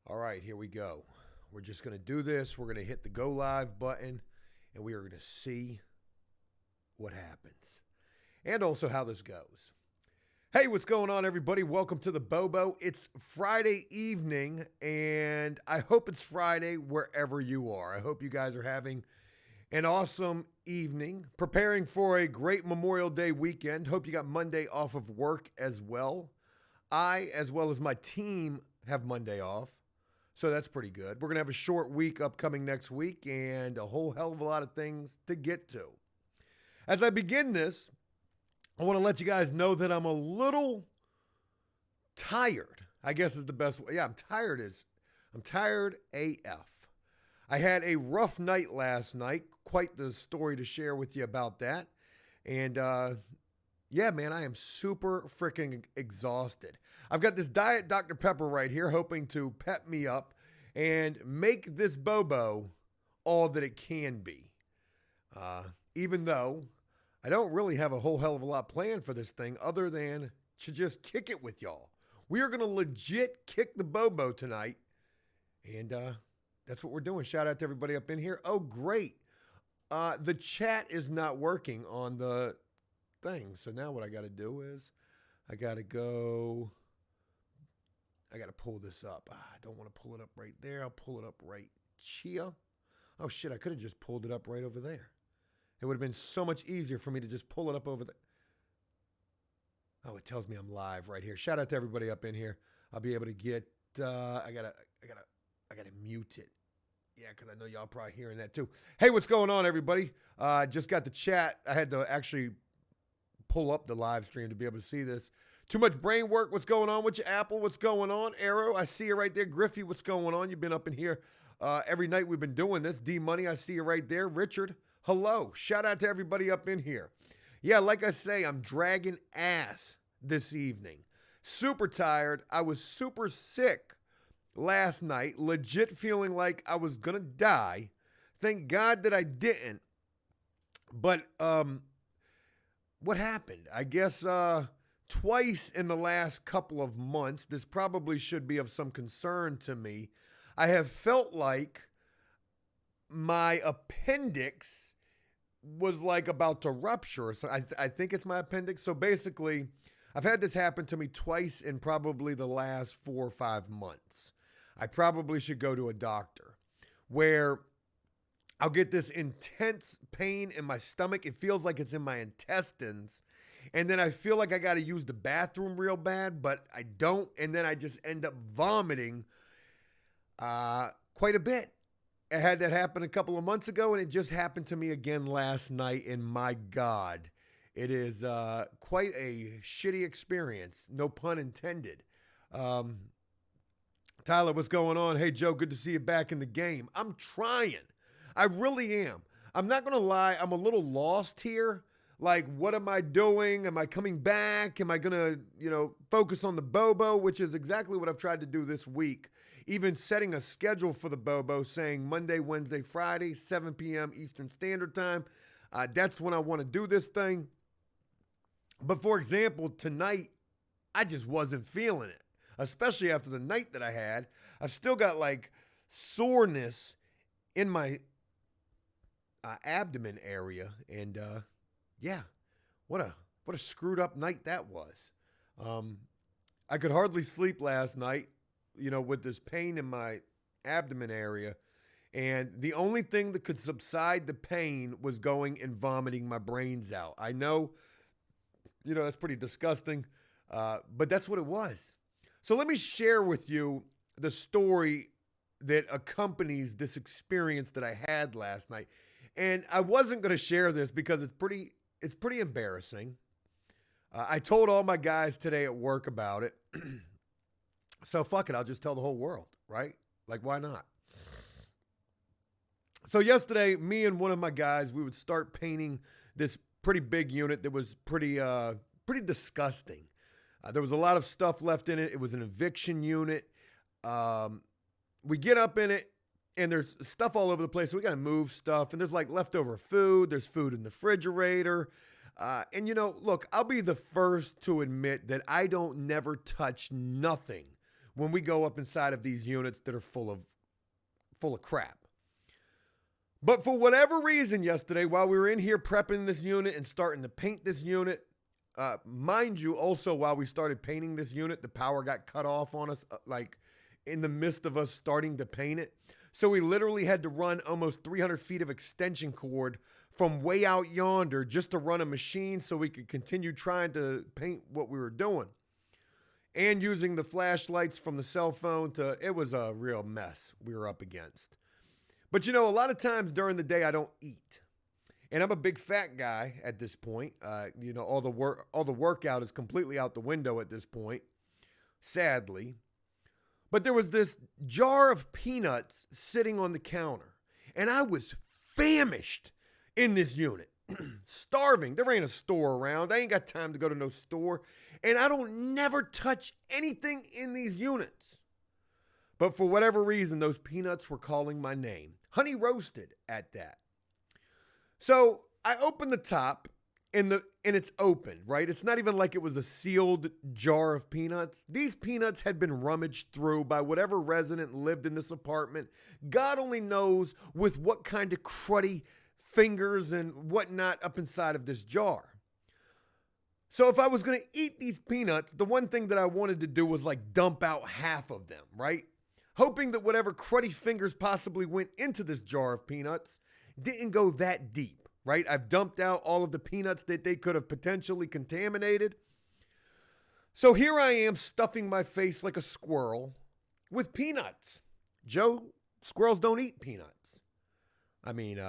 All right, here we go. We're just going to do this. We're going to hit the go live button and we are going to see what happens and also how this goes. Hey, what's going on, everybody? Welcome to the Bobo. It's Friday evening and I hope it's Friday wherever you are. I hope you guys are having an awesome evening, preparing for a great Memorial Day weekend. Hope you got Monday off of work as well. I, as well as my team, have Monday off. So that's pretty good. We're going to have a short week upcoming next week and a whole hell of a lot of things to get to. As I begin this, I want to let you guys know that I'm a little tired, I guess is the best way. Yeah, I'm tired AF. I had a rough night last night. Quite the story to share with you about that. And yeah, man, I am super freaking exhausted. I've got this Diet Dr. Pepper right here, hoping to pep me up and make this Bobo all that it can be. Even though I don't really have a whole hell of a lot planned for this thing other than to just kick it with y'all. We are going to legit kick the Bobo tonight. And that's what we're doing. Shout out to everybody up in here. Oh, great. The chat is not working on the thing. So now what I got to do is I got to pull this up. I don't want to pull it up right there. I'll pull it up right here. Oh shit, I could have just pulled it up right over there. It would have been so much easier for me to just pull it up over there. Oh, it tells me I'm live right here. Shout out to everybody up in here. I'll be able to get I gotta mute it. Yeah, because I know y'all probably hearing that too. Hey, what's going on, everybody? Just got the chat. I had to actually pull up the live stream to be able to see this. Too much brain work. What's going on with you, Apple? What's going on? Arrow, I see you right there. Griffey, what's going on? You've been up in here every night we've been doing this. D-Money, I see you right there. Richard, hello. Shout out to everybody up in here. Yeah, like I say, I'm dragging ass this evening. Super tired. I was super sick last night. Legit feeling like I was going to die. Thank God that I didn't. But what happened? I guess twice in the last couple of months, this probably should be of some concern to me. I have felt like my appendix was like about to rupture. So I think it's my appendix. So basically, I've had this happen to me twice in probably the last 4 or 5 months. I probably should go to a doctor where I'll get this intense pain in my stomach. It feels like it's in my intestines. And then I feel like I got to use the bathroom real bad, but I don't. And then I just end up vomiting quite a bit. I had that happen a couple of months ago, and it just happened to me again last night. And my God, it is quite a shitty experience. No pun intended. Tyler, what's going on? Hey, Joe, good to see you back in the game. I'm trying. I really am. I'm not going to lie. I'm a little lost here. Like, what am I doing? Am I coming back? Am I going to, focus on the Bobo, which is exactly what I've tried to do this week. Even setting a schedule for the Bobo saying Monday, Wednesday, Friday, 7 p.m. Eastern Standard Time. That's when I want to do this thing. But for example, tonight, I just wasn't feeling it, especially after the night that I had. I've still got like soreness in my abdomen area. And yeah, what a screwed up night that was. I could hardly sleep last night, with this pain in my abdomen area. And the only thing that could subside the pain was going and vomiting my brains out. I know, that's pretty disgusting, but that's what it was. So let me share with you the story that accompanies this experience that I had last night. And I wasn't going to share this because it's pretty embarrassing. I told all my guys today at work about it. So fuck it, I'll just tell the whole world, right? Like, why not? So yesterday, me and one of my guys, we would start painting this pretty big unit that was pretty disgusting. There was a lot of stuff left in it. It was an eviction unit. We get up in it, and there's stuff all over the place. So we got to move stuff, and there's like leftover food. There's food in the refrigerator. And look, I'll be the first to admit that I don't never touch nothing when we go up inside of these units that are full of crap. But for whatever reason yesterday, while we were in here prepping this unit and starting to paint this unit, mind you, also while we started painting this unit, the power got cut off on us, like in the midst of us starting to paint it. So we literally had to run almost 300 feet of extension cord from way out yonder just to run a machine so we could continue trying to paint what we were doing. And using the flashlights from the cell phone it was a real mess we were up against. But you know, a lot of times during the day I don't eat. And I'm a big fat guy at this point. You know, all the workout is completely out the window at this point, sadly. But there was this jar of peanuts sitting on the counter, and I was famished in this unit, starving. There ain't a store around. I ain't got time to go to no store, and I don't never touch anything in these units. But for whatever reason, those peanuts were calling my name. Honey roasted at that. So I opened the top, and it's open, right? It's not even like it was a sealed jar of peanuts. These peanuts had been rummaged through by whatever resident lived in this apartment. God only knows with what kind of cruddy fingers and whatnot up inside of this jar. So if I was going to eat these peanuts, the one thing that I wanted to do was like dump out half of them, right? Hoping that whatever cruddy fingers possibly went into this jar of peanuts didn't go that deep. Right? I've dumped out all of the peanuts that they could have potentially contaminated. So here I am stuffing my face like a squirrel with peanuts. Joe, squirrels don't eat peanuts. I mean,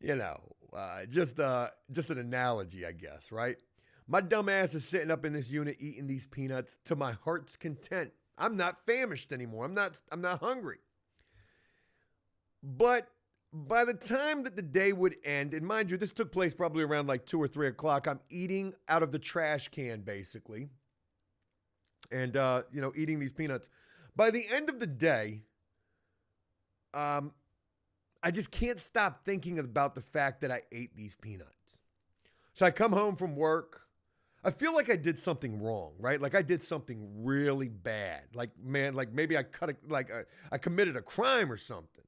you know, just an analogy, I guess, right? My dumb ass is sitting up in this unit eating these peanuts to my heart's content. I'm not famished anymore. I'm not hungry. But by the time that the day would end, and mind you, this took place probably around like 2 or 3 o'clock, I'm eating out of the trash can, basically. And, you know, eating these peanuts. By the end of the day, I just can't stop thinking about the fact that I ate these peanuts. So I come home from work. I feel like I did something wrong, right? Like I did something really bad. Like, man, like maybe I committed a crime or something.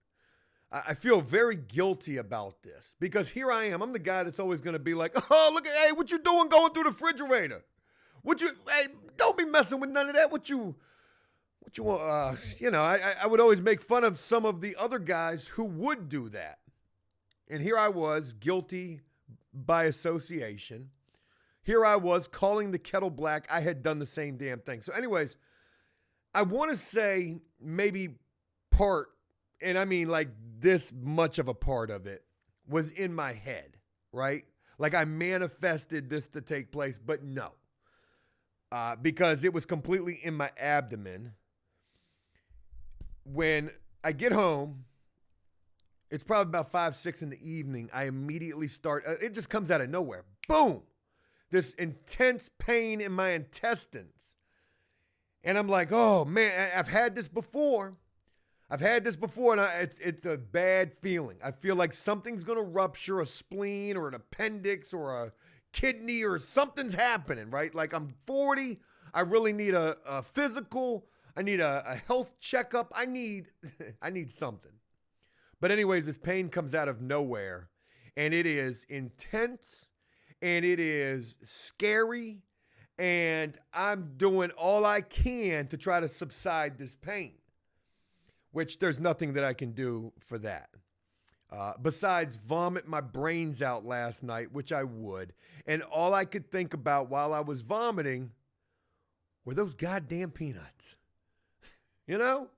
I feel very guilty about this because here I am. I'm the guy that's always going to be like, oh, look at, hey, what you doing going through the refrigerator? Hey, don't be messing with none of that. What you want, you know, I would always make fun of some of the other guys who would do that. And here I was, guilty by association. Here I was calling the kettle black. I had done the same damn thing. So anyways, I want to say maybe part, and I mean like this much of a part of it was in my head, right? Like I manifested this to take place, but no. Because it was completely in my abdomen. When I get home, it's probably about 5, 6 in the evening. I immediately start, it just comes out of nowhere. Boom. This intense pain in my intestines. And I'm like, oh man, I've had this before. And it's a bad feeling. I feel like something's going to rupture a spleen or an appendix or a kidney or something's happening, right? Like I'm 40. I really need a physical. I need a health checkup. I need something. But anyways, this pain comes out of nowhere and it is intense and it is scary and I'm doing all I can to try to subside this pain, which there's nothing that I can do for that. Besides vomit my brains out last night, which I would. And all I could think about while I was vomiting were those goddamn peanuts. You know?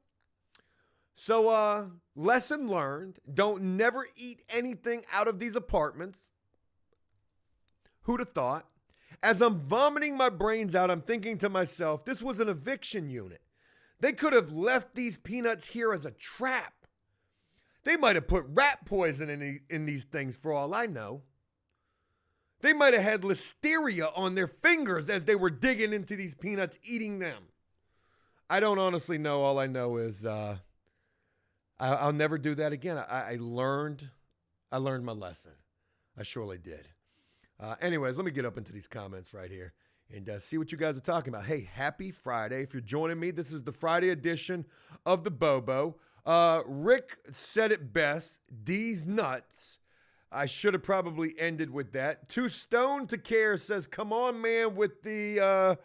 So, lesson learned. Don't never eat anything out of these apartments. Who'd have thought? As I'm vomiting my brains out, I'm thinking to myself, this was an eviction unit. They could have left these peanuts here as a trap. They might have put rat poison in these things for all I know. They might have had listeria on their fingers as they were digging into these peanuts, eating them. I don't honestly know. All I know is I'll never do that again. I learned my lesson. I surely did. Anyways, let me get up into these comments right here. and see what you guys are talking about. Hey, happy Friday. If you're joining me, this is the Friday edition of the Bobo. Rick said it best, D's nuts. I should have probably ended with that. Too Stone to Care says, come on, man, with the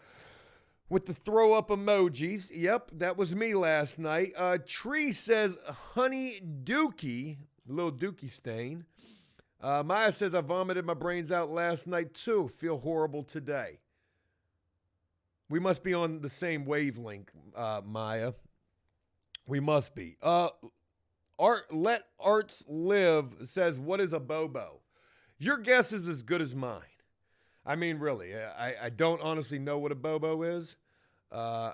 throw up emojis. Yep, that was me last night. Tree says, honey dookie, little dookie stain. Maya says, I vomited my brains out last night too. Feel horrible today. We must be on the same wavelength, Maya. We must be. Let Arts Live says, what is a Bobo? Your guess is as good as mine. I mean, really, I don't honestly know what a Bobo is. I'm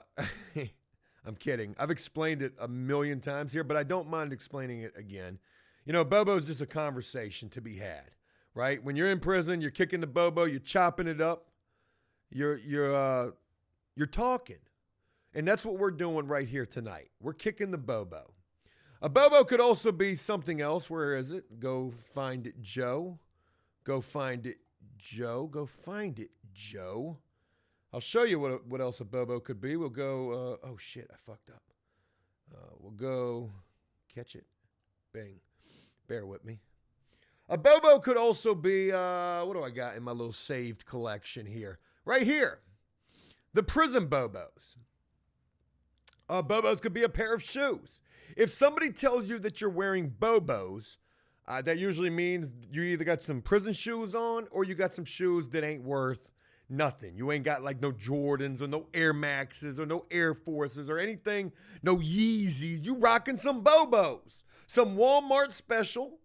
kidding. I've explained it a million times here, but I don't mind explaining it again. You know, Bobo is just a conversation to be had, right? When you're in prison, you're kicking the Bobo, you're chopping it up, you're talking. And that's what we're doing right here tonight. We're kicking the Bobo. A Bobo could also be something else. Where is it? Go find it, Joe. Go find it, Joe. Go find it, Joe. I'll show you what else a Bobo could be. We'll go, oh shit, I fucked up. We'll go, catch it, bang. Bear with me. A Bobo could also be, what do I got in my little saved collection here? Right here. The prison Bobos. Bobos could be a pair of shoes. If somebody tells you that you're wearing Bobos, that usually means you either got some prison shoes on or you got some shoes that ain't worth nothing. You ain't got like no Jordans or no Air Maxes or no Air Forces or anything, no Yeezys. You rocking some Bobos. Some Walmart special.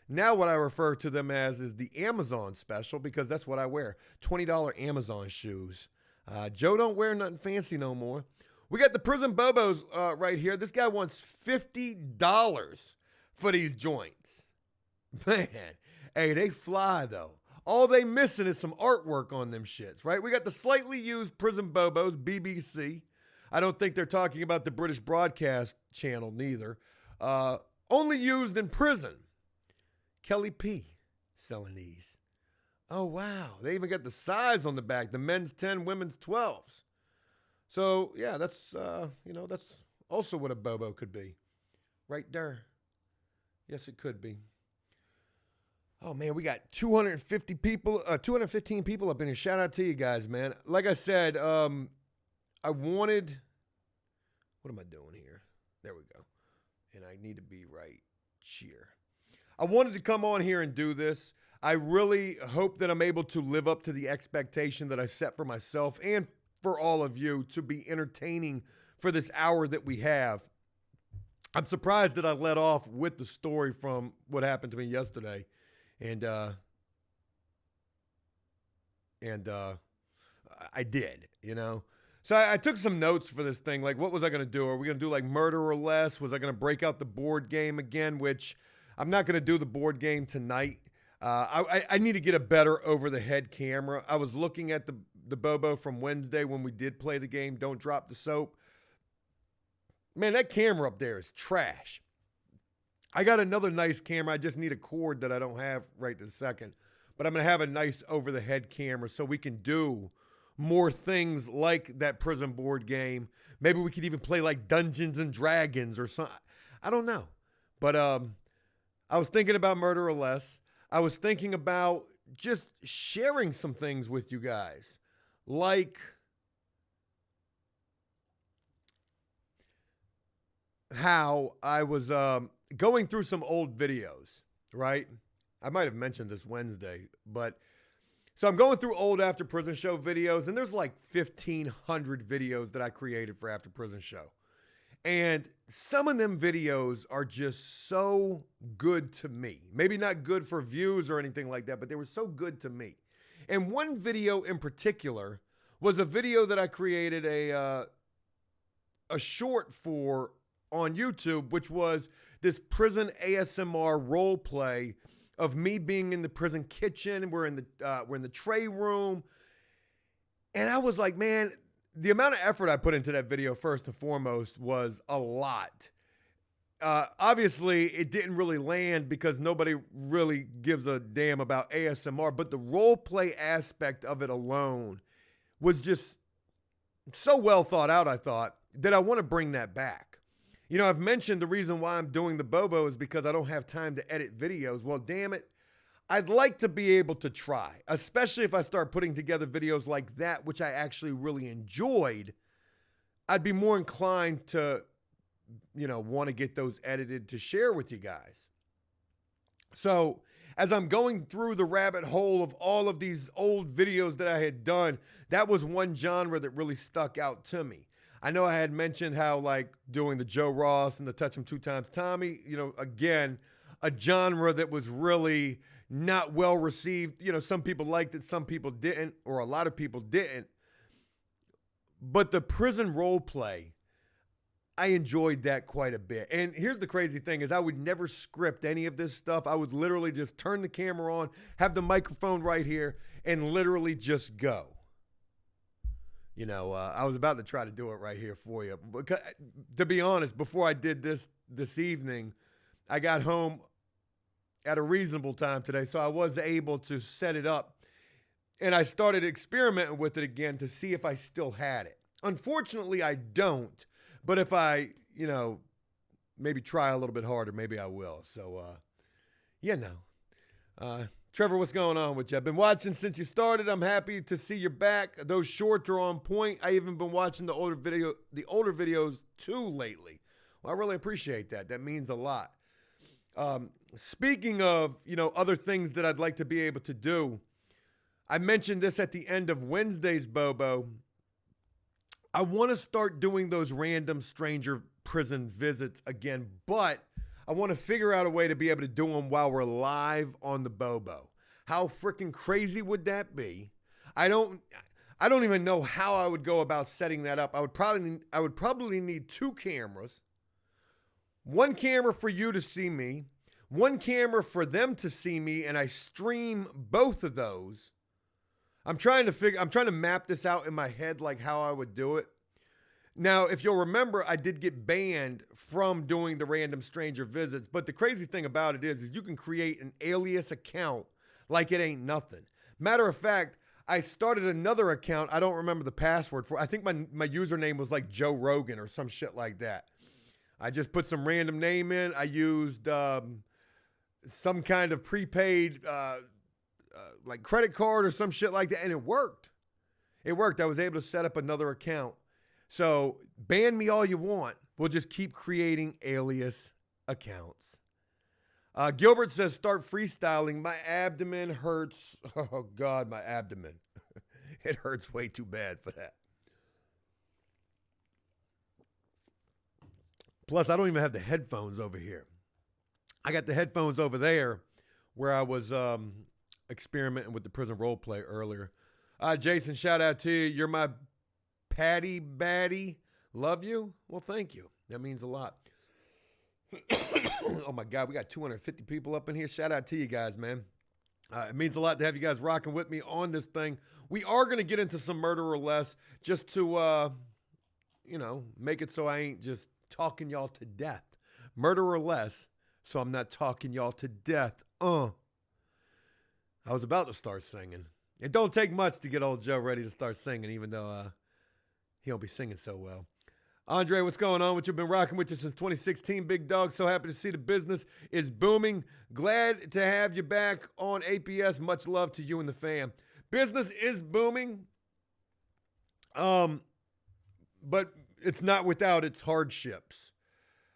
Now what I refer to them as is the Amazon special because that's what I wear. $20 Amazon shoes. Joe don't wear nothing fancy no more. We got the prison Bobos right here. This guy wants $50 for these joints. Man, hey, they fly though. All they missing is some artwork on them shits, right? We got the slightly used prison Bobos, BBC. I don't think they're talking about the British broadcast channel neither. Only used in prison. Kelly P selling these. Oh, wow. They even got the size on the back. The men's 10, women's 12s. So, yeah, that's, that's also what a Bobo could be. Right there. Yes, it could be. Oh, man, we got 215 people up in here. Shout out to you guys, man. Like I said, I wanted, what am I doing here? There we go. And I need to be right here. I wanted to come on here and do this. I really hope that I'm able to live up to the expectation that I set for myself and for all of you to be entertaining for this hour that we have. I'm surprised that I let off with the story from what happened to me yesterday. And I did, you know. So I took some notes for this thing. Like, what was I going to do? Are we going to do like Murder or Less? Was I going to break out the board game again? Which I'm not going to do the board game tonight. I need to get a better over-the-head camera. I was looking at the Bobo from Wednesday when we did play the game, Don't Drop the Soap. Man, that camera up there is trash. I got another nice camera. I just need a cord that I don't have right this second. But I'm going to have a nice over-the-head camera so we can do more things like that prison board game. Maybe we could even play like Dungeons and Dragons or something. I don't know. But I was thinking about Murder or Less. I was thinking about just sharing some things with you guys. Like how I was going through some old videos, right? I might have mentioned this Wednesday, but so I'm going through old After Prison Show videos, and there's like 1,500 videos that I created for After Prison Show. And some of them videos are just so good to me. Maybe not good for views or anything like that, but they were so good to me. And one video in particular was a video that I created a short for on YouTube, which was this prison ASMR role play of me being in the prison kitchen. We're in the tray room. And I was like, man, the amount of effort I put into that video first and foremost was a lot. Obviously, it didn't really land because nobody really gives a damn about ASMR, but the role play aspect of it alone was just so well thought out, I thought, that I want to bring that back. You know, I've mentioned the reason why I'm doing the Bobo is because I don't have time to edit videos. Well, damn it, I'd like to be able to try, especially if I start putting together videos like that, which I actually really enjoyed. I'd be more inclined to, you know, want to get those edited to share with you guys. So as I'm going through the rabbit hole of all of these old videos that I had done, that was one genre that really stuck out to me. I know I had mentioned how, like, doing the Joe Ross and the Touch 'Em 2 Times Tommy, you know, again, a genre that was really not well received. You know, some people liked it, some people didn't, or a lot of people didn't. But the prison role play, I enjoyed that quite a bit. And here's the crazy thing is I would never script any of this stuff. I would literally just turn the camera on, have the microphone right here, and literally just go. You know, I was about to try to do it right here for you. Because, to be honest, before I did this evening, I got home at a reasonable time today, so I was able to set it up. And I started experimenting with it again to see if I still had it. Unfortunately, I don't. But if I, you know, maybe try a little bit harder, maybe I will. So, yeah, no. Trevor, what's going on with you? I've been watching since you started. I'm happy to see you're back. Those shorts are on point. I even been watching the older videos too lately. Well, I really appreciate that. That means a lot. Speaking of, you know, other things that I'd like to be able to do, I mentioned this at the end of Wednesday's Bobo. I want to start doing those random stranger prison visits again, but I want to figure out a way to be able to do them while we're live on the Bobo. How freaking crazy would that be? I don't even know how I would go about setting that up. I would probably need 2 cameras. 1 camera for you to see me, 1 camera for them to see me, and I stream both of those. I'm trying to map this out in my head, like how I would do it. Now, if you'll remember, I did get banned from doing the random stranger visits, but the crazy thing about it is you can create an alias account like it ain't nothing. Matter of fact, I started another account. I don't remember the password for it. I think my username was like Joe Rogan or some shit like that. I just put some random name in. I used some kind of prepaid like credit card or some shit like that, and it worked. It worked. I was able to set up another account. So ban me all you want. We'll just keep creating alias accounts. Gilbert says, start freestyling. My abdomen hurts. Oh, God, my abdomen. It hurts way too bad for that. Plus, I don't even have the headphones over here. I got the headphones over there where I was experimenting with the prison role play earlier. Jason, shout out to you. You're my Patty Batty. Love you. Well, thank you. That means a lot. Oh, my God. We got 250 people up in here. Shout out to you guys, man. It means a lot to have you guys rocking with me on this thing. We are going to get into some murder or less just to, you know, make it so I ain't just talking y'all to death. Murder or less, so I'm not talking y'all to death. I was about to start singing. It don't take much to get old Joe ready to start singing, even though he don't be singing so well. Andre, what's going on? What you've been rocking with you since 2016, big dog. So happy to see the business is booming. Glad to have you back on APS. Much love to you and the fam. Business is booming, but it's not without its hardships.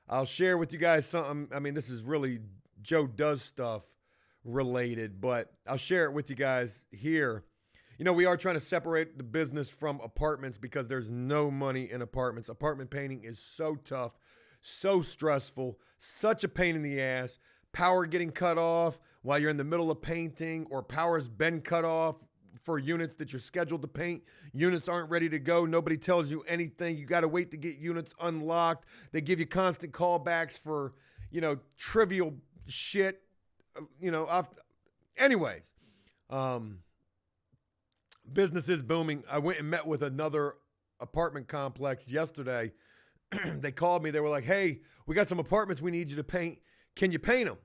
I'll share with you guys something. I mean, this is really Joe Does Stuff related, but I'll share it with you guys here. You know, we are trying to separate the business from apartments because there's no money in apartments. Apartment painting is so tough, so stressful, such a pain in the ass. Power getting cut off while you're in the middle of painting, or power's been cut off for units that you're scheduled to paint. Units aren't ready to go. Nobody tells you anything. You got to wait to get units unlocked. They give you constant callbacks for, you know, trivial shit. You know, anyways, business is booming. I went and met with another apartment complex yesterday. They called me. They were like, hey, we got some apartments we need you to paint. Can you paint them?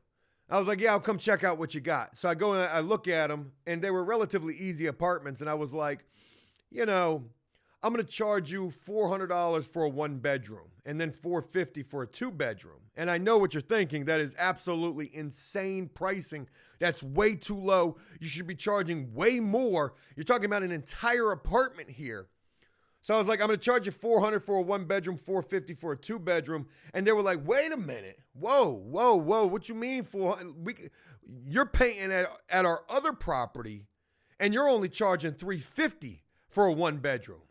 I was like, yeah, I'll come check out what you got. So I go and I look at them, and they were relatively easy apartments. And I was like, you know, I'm going to charge you $400 for a 1-bedroom and then $450 for a 2-bedroom. And I know what you're thinking. That is absolutely insane pricing. That's way too low. You should be charging way more. You're talking about an entire apartment here. So I was like, I'm going to charge you $400 for a 1-bedroom, $450 for a 2-bedroom. And they were like, wait a minute. Whoa. What you mean you're paying at our other property and you're only charging $350 for a 1-bedroom.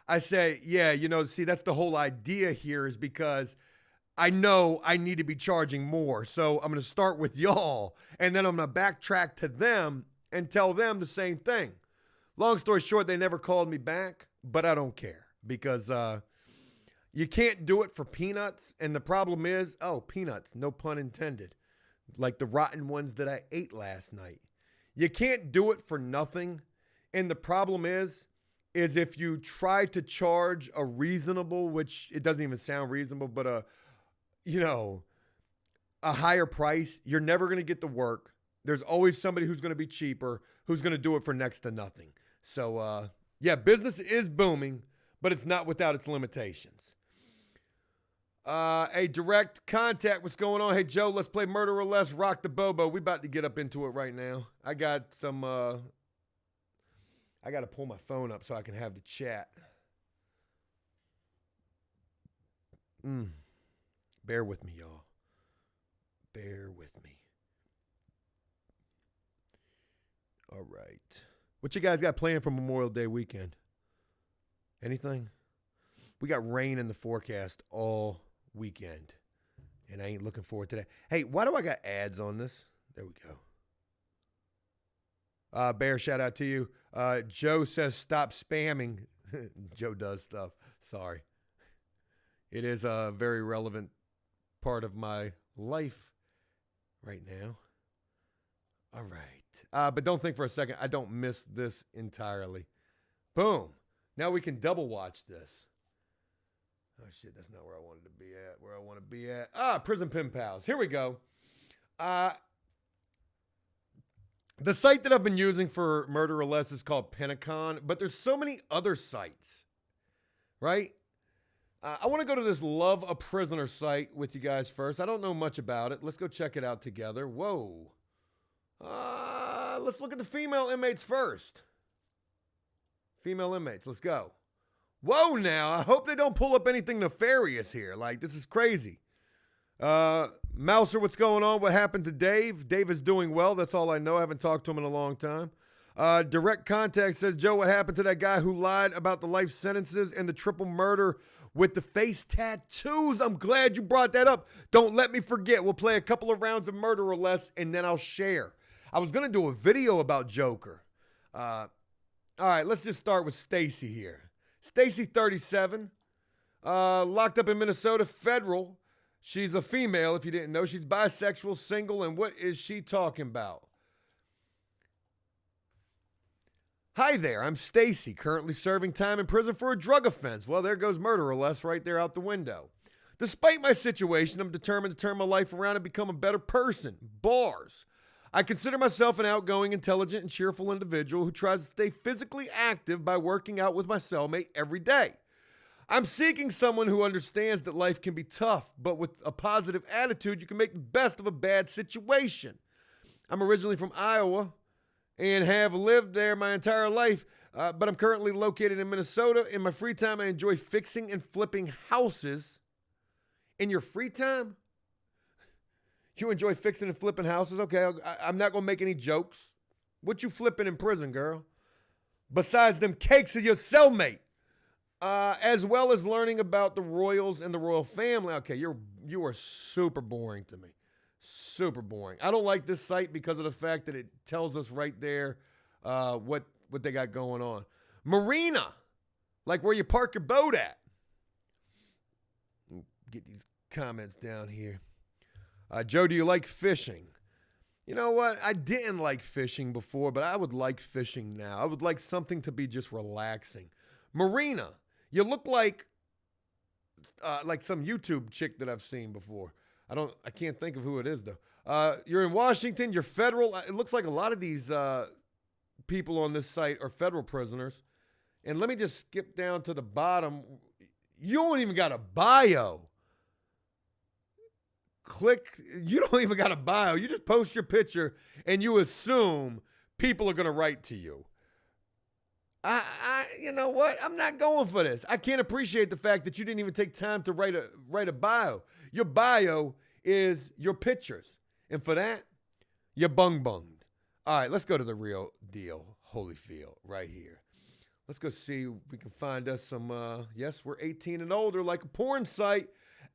I say, yeah, see, that's the whole idea here is because I know I need to be charging more. So I'm going to start with y'all, and then I'm going to backtrack to them and tell them the same thing. Long story short, they never called me back, but I don't care because you can't do it for peanuts. And the problem is, peanuts, no pun intended, like the rotten ones that I ate last night. You can't do it for nothing. And the problem is if you try to charge a reasonable, which it doesn't even sound reasonable, but a higher price, you're never going to get the work. There's always somebody who's going to be cheaper, who's going to do it for next to nothing. So, business is booming, but it's not without its limitations. A direct contact, what's going on? Hey, Joe, let's play Murder or Less, Rock the Bobo. We about to get up into it right now. I got some... I got to pull my phone up so I can have the chat. Bear with me, y'all. Bear with me. All right. What you guys got planned for Memorial Day weekend? Anything? We got rain in the forecast all weekend, and I ain't looking forward to that. Hey, why do I got ads on this? There we go. Bear, shout out to you. Joe says stop spamming. Joe does stuff. Sorry. It is a very relevant part of my life right now. All right. But don't think for a second, I don't miss this entirely. Boom. Now we can double watch this. Oh, shit, that's not where I wanted to be at. Where I want to be at. Prison Pen Pals. Here we go. The site that I've been using for Murder or Less is called Pentacon, but there's so many other sites, right? I want to go to this Love a Prisoner site with you guys first. I don't know much about it. Let's go check it out together. Whoa. Let's look at the female inmates first. Female inmates, let's go. Whoa now, I hope they don't pull up anything nefarious here. Like, this is crazy. Mouser, what's going on? What happened to Dave? Dave is doing well. That's all I know. I haven't talked to him in a long time. Direct Contact says, Joe, what happened to that guy who lied about the life sentences and the triple murder with the face tattoos? I'm glad you brought that up. Don't let me forget. We'll play a couple of rounds of Murder or Less, and then I'll share. I was going to do a video about Joker. All right, let's just start with Stacy here. Stacy, 37, locked up in Minnesota, federal. She's a female, if you didn't know. She's bisexual, single, and what is she talking about? Hi there, I'm Stacy, currently serving time in prison for a drug offense. Well, there goes Murder or Less right there out the window. Despite my situation, I'm determined to turn my life around and become a better person. Bars. I consider myself an outgoing, intelligent, and cheerful individual who tries to stay physically active by working out with my cellmate every day. I'm seeking someone who understands that life can be tough, but with a positive attitude, you can make the best of a bad situation. I'm originally from Iowa and have lived there my entire life, but I'm currently located in Minnesota. In my free time, I enjoy fixing and flipping houses. In your free time? You enjoy fixing and flipping houses? Okay, I'm not going to make any jokes. What you flipping in prison, girl? Besides them cakes of your cellmate. As well as learning about the royals and the royal family. Okay, you are super boring to me. Super boring. I don't like this site because of the fact that it tells us right there what they got going on. Marina, like where you park your boat at. Get these comments down here. Joe, do you like fishing? You know what? I didn't like fishing before, but I would like fishing now. I would like something to be just relaxing. Marina, you look like some YouTube chick that I've seen before. I can't think of who it is though. You're in Washington, you're federal. It looks like a lot of these people on this site are federal prisoners. And let me just skip down to the bottom. You don't even got a bio. You don't even got a bio. You just post your picture and you assume people are going to write to you. You know what? I'm not going for this. I can't appreciate the fact that you didn't even take time to write a bio. Your bio is your pictures. And for that, you're bunged. All right, let's go to the real deal, Holyfield, right here. Let's go see if we can find us some, yes, we're 18 and older, like a porn site.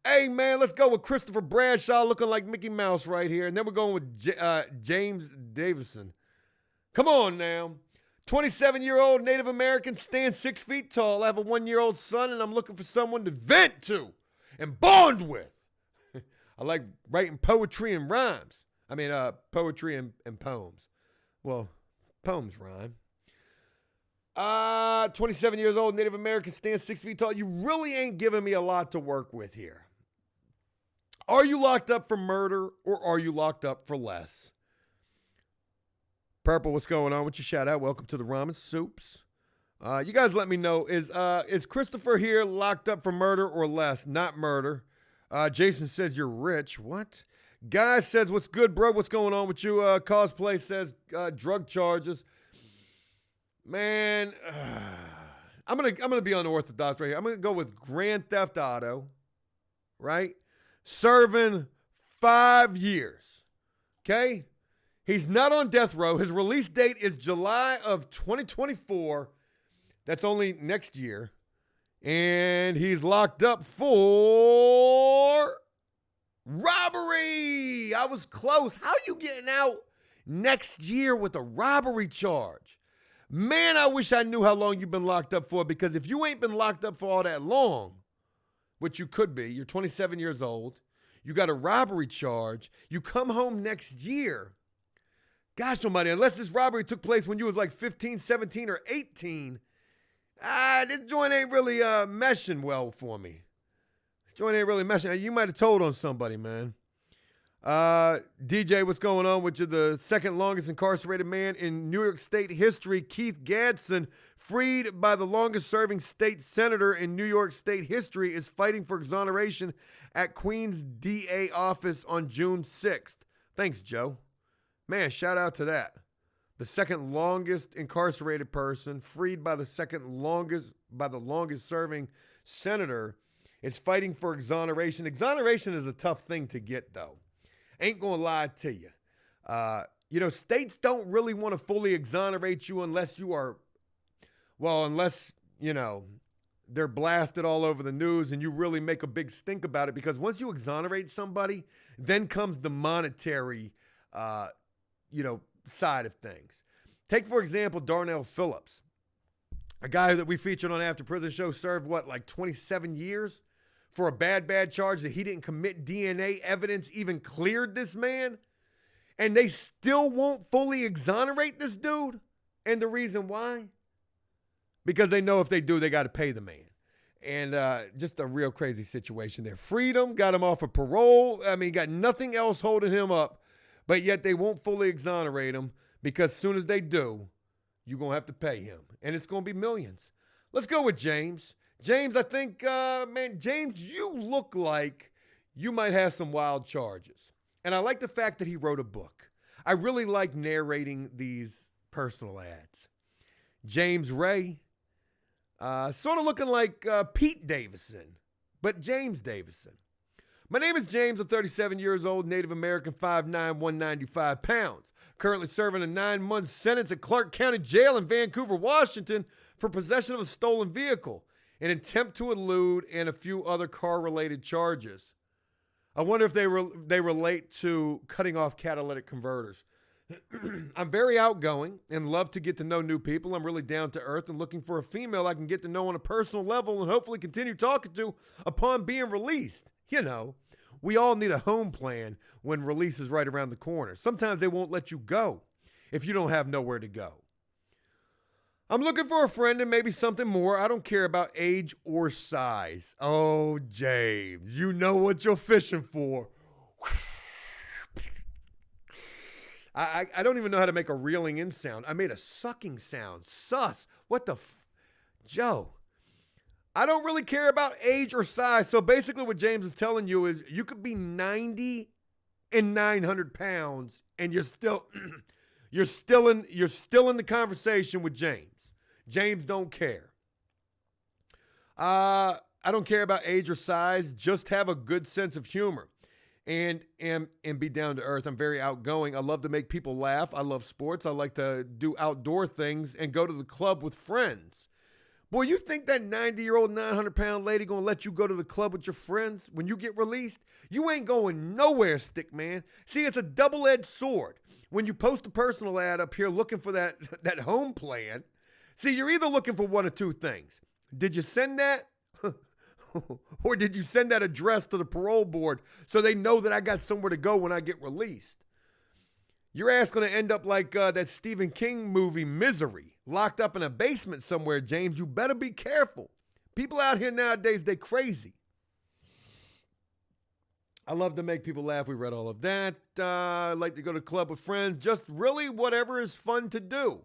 Hey, man, let's go with Christopher Bradshaw looking like Mickey Mouse right here. And then we're going with James Davison. Come on now. 27-year-old Native American, stand 6 feet tall. I have a 1-year-old son, and I'm looking for someone to vent to and bond with. I like writing poetry and rhymes. I mean, poetry and poems. Well, poems rhyme. 27 years old, Native American, stand 6 feet tall. You really ain't giving me a lot to work with here. Are you locked up for murder, or are you locked up for less? Purple, what's going on with your shout out? Welcome to the Ramen Soups. You guys let me know, is Christopher here locked up for murder or less? Not murder. Jason says you're rich. What? Guy says, what's good, bro? What's going on with you? Cosplay says drug charges. Man, I'm gonna be unorthodox right here. I'm gonna go with Grand Theft Auto, right? Serving 5 years. Okay? He's not on death row. His release date is July of 2024. That's only next year. And he's locked up for robbery. I was close. How you getting out next year with a robbery charge? Man, I wish I knew how long you've been locked up for, because if you ain't been locked up for all that long, which you could be, you're 27 years old, you got a robbery charge, you come home next year. Gosh almighty, unless this robbery took place when you was like 15, 17, or 18, this joint ain't really meshing well for me. This joint ain't really meshing. You might have told on somebody, man. DJ, what's going on with you? The second longest incarcerated man in New York State history, Keith Gadsden, freed by the longest serving state senator in New York State history, is fighting for exoneration at Queens DA office on June 6th. Thanks, Joe. Man, shout out to that. The second longest incarcerated person, freed by the longest serving senator, is fighting for exoneration. Exoneration is a tough thing to get, though. Ain't gonna lie to you. States don't really want to fully exonerate you unless they're blasted all over the news and you really make a big stink about it. Because once you exonerate somebody, then comes the monetary, side of things. Take, for example, Darnell Phillips, a guy that we featured on After Prison Show, served, 27 years for a bad charge that he didn't commit. DNA evidence even cleared this man, and they still won't fully exonerate this dude. And the reason why? Because they know if they do, they got to pay the man. And just a real crazy situation there. Freedom, got him off of parole. I mean, got nothing else holding him up. But yet they won't fully exonerate him, because as soon as they do, you're going to have to pay him. And it's going to be millions. Let's go with James. James, I think, James, you look like you might have some wild charges. And I like the fact that he wrote a book. I really like narrating these personal ads. James Ray, sort of looking like Pete Davidson, but James Davison. My name is James. I'm 37 years old, Native American, 5'9", 195 pounds. Currently serving a 9-month sentence at Clark County Jail in Vancouver, Washington for possession of a stolen vehicle, an attempt to elude, and a few other car-related charges. I wonder if they relate to cutting off catalytic converters. I'm very outgoing and love to get to know new people. I'm really down to earth and looking for a female I can get to know on a personal level and hopefully continue talking to upon being released. We all need a home plan when release is right around the corner. Sometimes they won't let you go if you don't have nowhere to go. I'm looking for a friend and maybe something more. I don't care about age or size. Oh, James, you know what you're fishing for. I don't even know how to make a reeling in sound. I made a sucking sound. Sus. What the Joe, I don't really care about age or size. So basically what James is telling you is you could be 90 and 900 pounds and you're still you're still in the conversation with James. James don't care. I don't care about age or size. Just have a good sense of humor and be down to earth. I'm very outgoing. I love to make people laugh. I love sports. I like to do outdoor things and go to the club with friends. Boy, you think that 90-year-old, 900-pound lady going to let you go to the club with your friends when you get released? You ain't going nowhere, stick man. See, it's a double-edged sword. When you post a personal ad up here looking for that home plan, see, you're either looking for one of two things. Did you send that? Or did you send that address to the parole board so they know that I got somewhere to go when I get released? Your ass going to end up like that Stephen King movie, Misery, locked up in a basement somewhere, James. You better be careful. People out here nowadays, they crazy. I love to make people laugh. We read all of that. I like to go to the club with friends. Just really whatever is fun to do.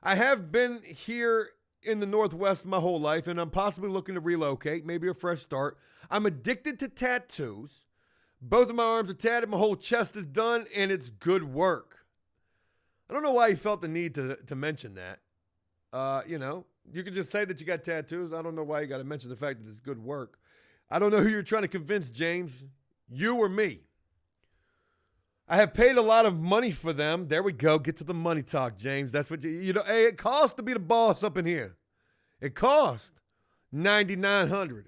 I have been here in the Northwest my whole life, and I'm possibly looking to relocate, maybe a fresh start. I'm addicted to tattoos. Both of my arms are tatted, my whole chest is done, and it's good work. I don't know why he felt the need to mention that. You can just say that you got tattoos. I don't know why you got to mention the fact that it's good work. I don't know who you're trying to convince, James, you or me. I have paid a lot of money for them. There we go. Get to the money talk, James. That's what hey, it costs to be the boss up in here. It costs $9,900.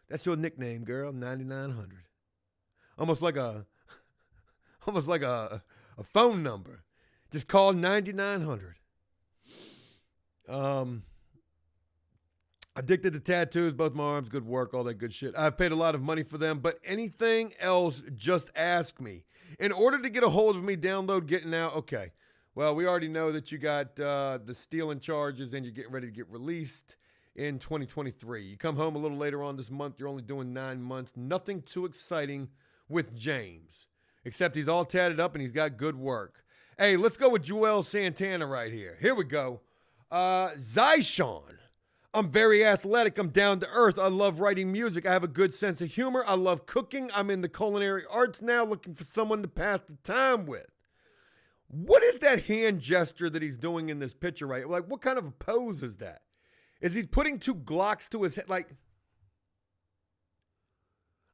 That's your nickname, girl, $9,900. Almost like a phone number. Just call 9,900. Addicted to tattoos, both my arms, good work, all that good shit. I've paid a lot of money for them, but anything else, just ask me. In order to get a hold of me, download Getting Out. Okay. Well, we already know that you got the stealing charges and you're getting ready to get released in 2023. You come home a little later on this month. You're only doing 9 months. Nothing too exciting with James, except he's all tatted up and he's got good work. Hey, let's go with Joel Santana right here. Here we go. Zyshawn. I'm very athletic. I'm down to earth. I love writing music. I have a good sense of humor. I love cooking. I'm in the culinary arts now, looking for someone to pass the time with. What is that hand gesture that he's doing in this picture, right? Like, what kind of a pose is that? Is he putting two Glocks to his head? Like,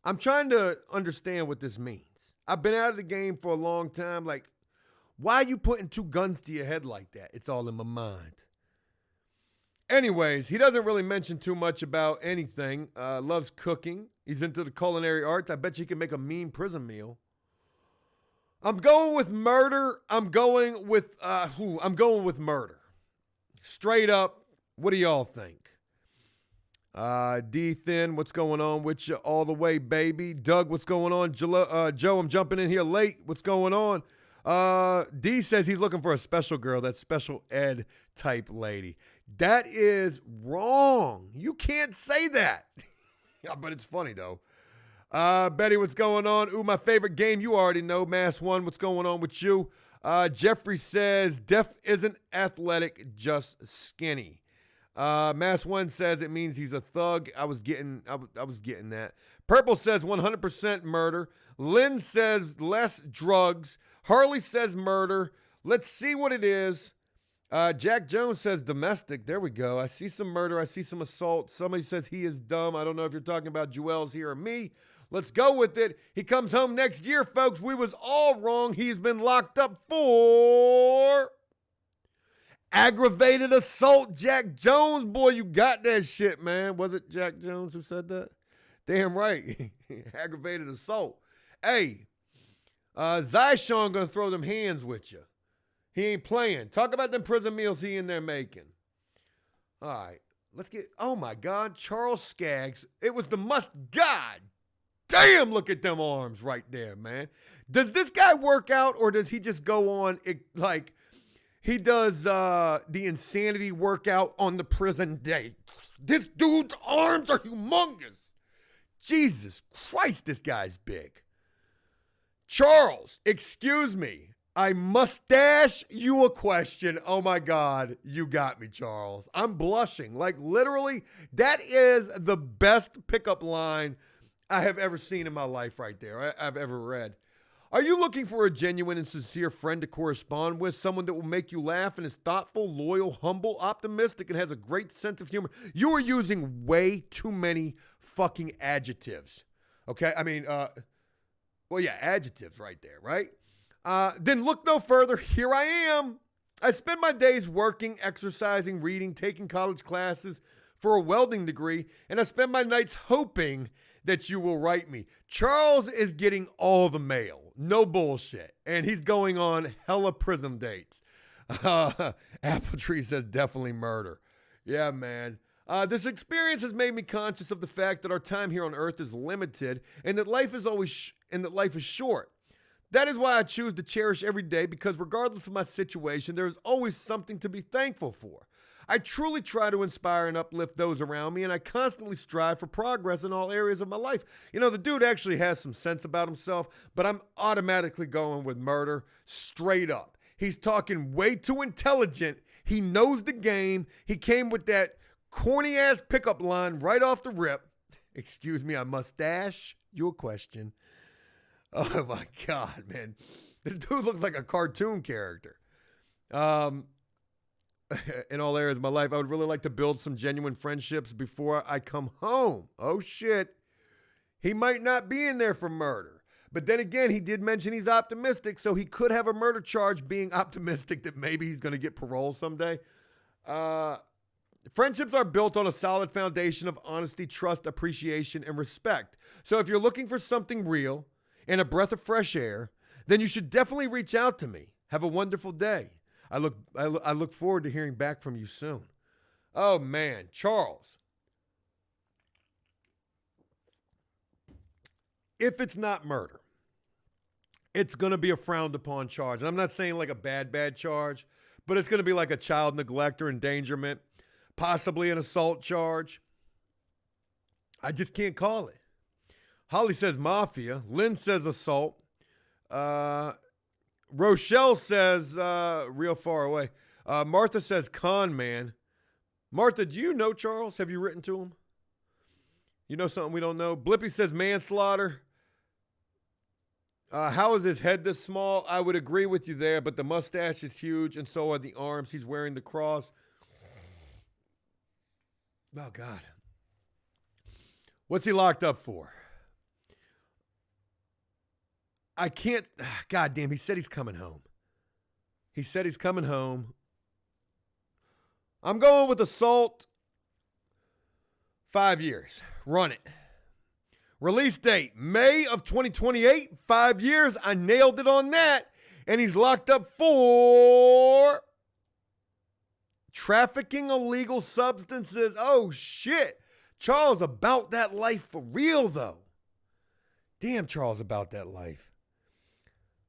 I'm trying to understand what this means. I've been out of the game for a long time. Like, why are you putting two guns to your head like that? It's all in my mind. Anyways, he doesn't really mention too much about anything. Loves cooking. He's into the culinary arts. I bet you can make a mean prison meal. I'm going with murder. I'm going with murder. Straight up. What do y'all think? D Thin, what's going on with you all the way, baby? Doug, what's going on? Joe, I'm jumping in here late. What's going on? D says he's looking for a special girl, that special ed type lady. That is wrong. You can't say that. Yeah, but it's funny, though. Betty, what's going on? Ooh, my favorite game, you already know. Mass 1, what's going on with you? Jeffrey says, Def isn't athletic, just skinny. Mass 1 says it means he's a thug. I was getting that. Purple says 100% murder. Lynn says less drugs. Harley says murder. Let's see what it is. Jack Jones says domestic. There we go. I see some murder. I see some assault. Somebody says he is dumb. I don't know if you're talking about Joel's here or me. Let's go with it. He comes home next year, folks. We was all wrong. He's been locked up for aggravated assault. Jack Jones, boy, you got that shit, man. Was it Jack Jones who said that? Damn right. Aggravated assault. Hey, Zyshawn gonna throw them hands with you. He ain't playing. Talk about them prison meals he in there making. All right. Let's get, oh my God, Charles Skaggs. It was the God damn, look at them arms right there, man. Does this guy work out or does he just go on, like, he does the insanity workout on the prison dates? This dude's arms are humongous. Jesus Christ, this guy's big. Charles, excuse me. I mustache you a question. Oh my God, you got me, Charles. I'm blushing. Like literally, that is the best pickup line I have ever seen in my life right there. I've ever read. Are you looking for a genuine and sincere friend to correspond with? Someone that will make you laugh and is thoughtful, loyal, humble, optimistic, and has a great sense of humor? You are using way too many fucking adjectives. Okay? I mean, well, yeah, adjectives right there, right? Then look no further. Here I am. I spend my days working, exercising, reading, taking college classes for a welding degree, and I spend my nights hoping that you will write me. Charles is getting all the mail. No bullshit. And he's going on hella prison dates. Apple Tree says definitely murder. Yeah, man. This experience has made me conscious of the fact that our time here on Earth is limited and that life is life is short. That is why I choose to cherish every day, because regardless of my situation, there is always something to be thankful for. I truly try to inspire and uplift those around me, and I constantly strive for progress in all areas of my life. You know, the dude actually has some sense about himself, but I'm automatically going with murder straight up. He's talking way too intelligent. He knows the game. He came with that corny-ass pickup line right off the rip. Excuse me, I mustache you a question. Oh, my God, man. This dude looks like a cartoon character. In all areas of my life, I would really like to build some genuine friendships before I come home. Oh, shit. He might not be in there for murder. But then again, he did mention he's optimistic, so he could have a murder charge being optimistic that maybe he's going to get parole someday. Friendships are built on a solid foundation of honesty, trust, appreciation, and respect. So if you're looking for something real and a breath of fresh air, then you should definitely reach out to me. Have a wonderful day. I look forward to hearing back from you soon. Oh, man. Charles. If it's not murder, it's going to be a frowned upon charge. And I'm not saying like a bad charge, but it's going to be like a child neglect or endangerment, possibly an assault charge. I just can't call it. Holly says mafia. Lynn says assault. Rochelle says real far away. Martha says con man. Martha, do you know Charles? Have you written to him? You know something we don't know? Blippy says manslaughter. How is his head this small? I would agree with you there, but the mustache is huge, and so are the arms. He's wearing the cross. Oh, God. What's he locked up for? I can't. God damn, he said he's coming home. He said he's coming home. I'm going with assault. 5 years. Run it. Release date, May of 2028. 5 years. I nailed it on that. And he's locked up for trafficking illegal substances. Oh, shit. Charles about that life for real, though. Damn, Charles about that life.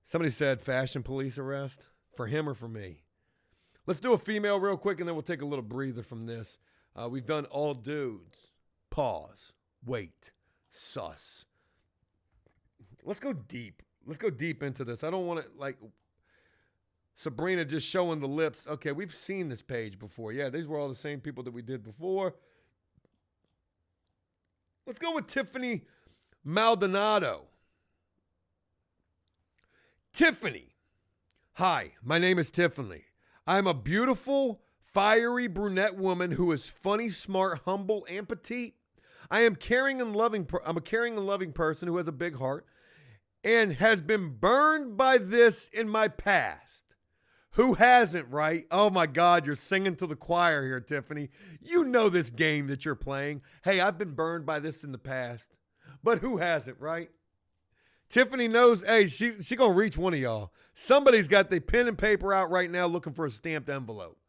Somebody said fashion police arrest. For him or for me? Let's do a female real quick, and then we'll take a little breather from this. We've done all dudes. Pause. Wait. Sus. Let's go deep. Let's go deep into this. I don't want to, like, Sabrina just showing the lips. Okay, we've seen this page before. Yeah, these were all the same people that we did before. Let's go with Tiffany Maldonado. Tiffany. Hi, my name is Tiffany. I'm a beautiful, fiery brunette woman who is funny, smart, humble, and petite. I'm a caring and loving person who has a big heart and has been burned by this in my past. Who hasn't, right? Oh my God, you're singing to the choir here, Tiffany. You know this game that you're playing. Hey, I've been burned by this in the past. But who hasn't, right? Tiffany knows, hey, she gonna reach one of y'all. Somebody's got their pen and paper out right now looking for a stamped envelope.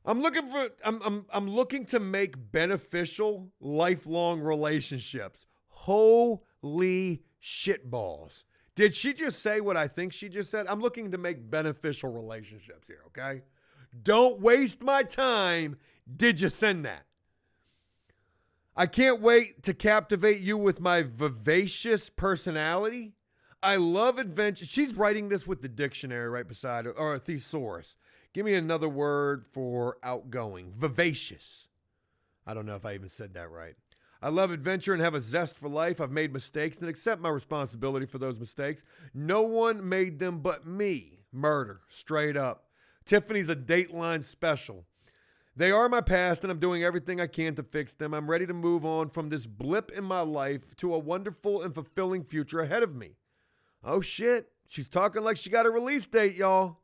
I'm looking to make beneficial, lifelong relationships. Holy shitballs. Did she just say what I think she just said? I'm looking to make beneficial relationships here, okay? Don't waste my time. Did you send that? I can't wait to captivate you with my vivacious personality. I love adventure. She's writing this with the dictionary right beside her, or a thesaurus. Give me another word for outgoing. Vivacious. I don't know if I even said that right. I love adventure and have a zest for life. I've made mistakes and accept my responsibility for those mistakes. No one made them but me. Murder, straight up. Tiffany's a Dateline special. They are my past, and I'm doing everything I can to fix them. I'm ready to move on from this blip in my life to a wonderful and fulfilling future ahead of me. Oh, shit. She's talking like she got a release date, y'all.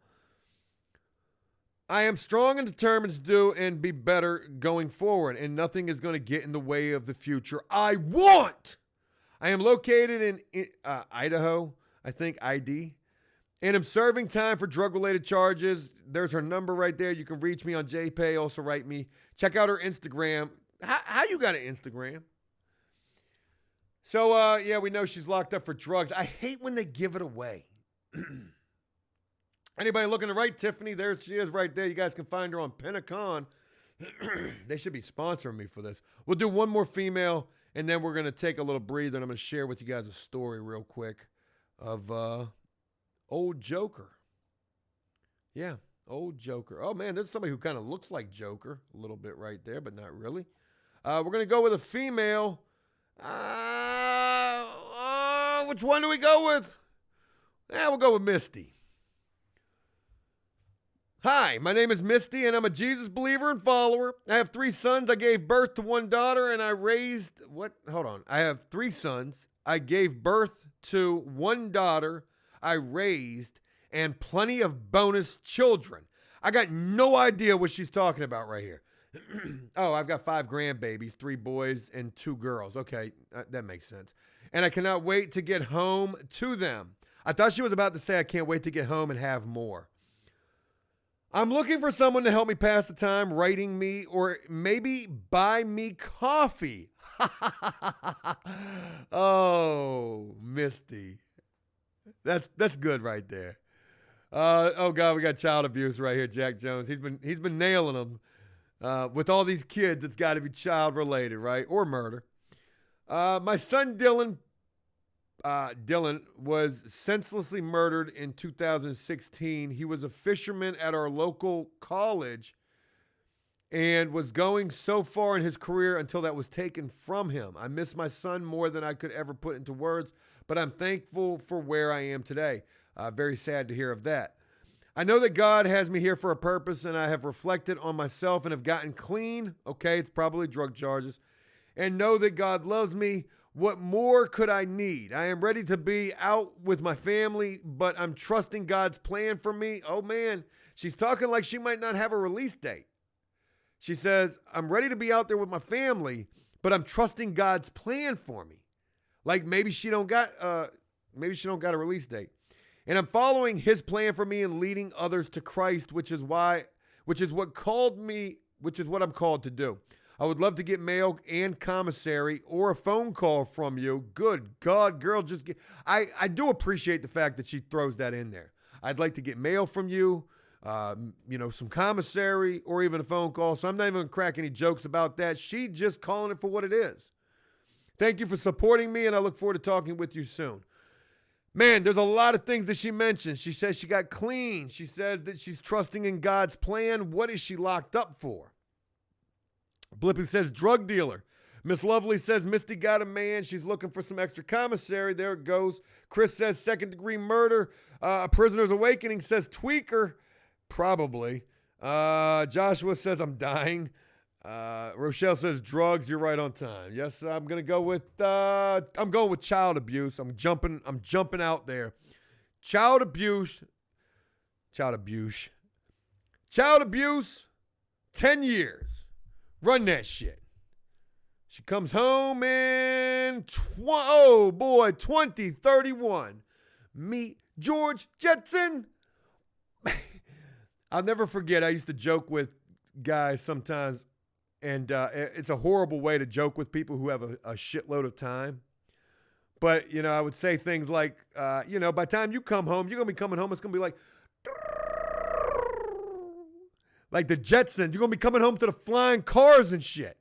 I am strong and determined to do and be better going forward, and nothing is going to get in the way of the future I want. I am located in Idaho, I think, ID, and I'm serving time for drug-related charges. There's her number right there. You can reach me on JPay. Also write me. Check out her Instagram. How you got an Instagram? So, yeah, we know she's locked up for drugs. I hate when they give it away. Anybody looking to write Tiffany? There she is right there. You guys can find her on Pentacon. They should be sponsoring me for this. We'll do one more female, and then we're going to take a little breather, and I'm going to share with you guys a story real quick of old Joker. Yeah, old Joker. Oh, man, there's somebody who kind of looks like Joker a little bit right there, but not really. We're going to go with a female. Which one do we go with? Yeah, we'll go with Misty. Hi, my name is Misty, and I'm a Jesus believer and follower. I have 3 sons. I gave birth to 1 daughter, and I raised... What? Hold on. I have 3 sons. I gave birth to 1 daughter. I raised, and plenty of bonus children. I got no idea what she's talking about right here. Oh, I've got 5 grandbabies, 3 boys and 2 girls. Okay, that makes sense. And I cannot wait to get home to them. I thought she was about to say I can't wait to get home and have more. I'm looking for someone to help me pass the time, writing me, or maybe buy me coffee. Oh, Misty. That's good right there. Oh God, we got child abuse right here, Jack Jones. He's been nailing them. With all these kids, it's got to be child related, right? Or murder. My son Dylan was senselessly murdered in 2016. He was a fisherman at our local college and was going so far in his career until that was taken from him. I miss my son more than I could ever put into words, but I'm thankful for where I am today. Very sad to hear of that. I know that God has me here for a purpose, and I have reflected on myself and have gotten clean. Okay, it's probably drug charges. And know that God loves me. What more could I need? I am ready to be out with my family, but I'm trusting God's plan for me. Oh, man, she's talking like she might not have a release date. She says, I'm ready to be out there with my family, but I'm trusting God's plan for me. Like maybe she don't got a release date. And I'm following his plan for me and leading others to Christ, which is what I'm called to do. I would love to get mail and commissary or a phone call from you. Good God, girl, I do appreciate the fact that she throws that in there. I'd like to get mail from you, some commissary or even a phone call. So I'm not even going to crack any jokes about that. She just calling it for what it is. Thank you for supporting me, and I look forward to talking with you soon. Man, there's a lot of things that she mentions. She says she got clean. She says that she's trusting in God's plan. What is she locked up for? Blippy says drug dealer. Miss Lovely says Misty got a man. She's looking for some extra commissary. There it goes. Chris says second-degree murder. A prisoner's awakening says tweaker. Probably. Joshua says I'm dying. Rochelle says drugs. You're right on time. Yes, I'm gonna go with child abuse. I'm jumping out there. Child abuse. 10 years. Run that shit. She comes home in 2031. Meet George Jetson. I'll never forget. I used to joke with guys sometimes, and it's a horrible way to joke with people who have a shitload of time. But, I would say things like, by the time you come home, you're going to be coming home. It's going to be like the Jetsons. You're going to be coming home to the flying cars and shit.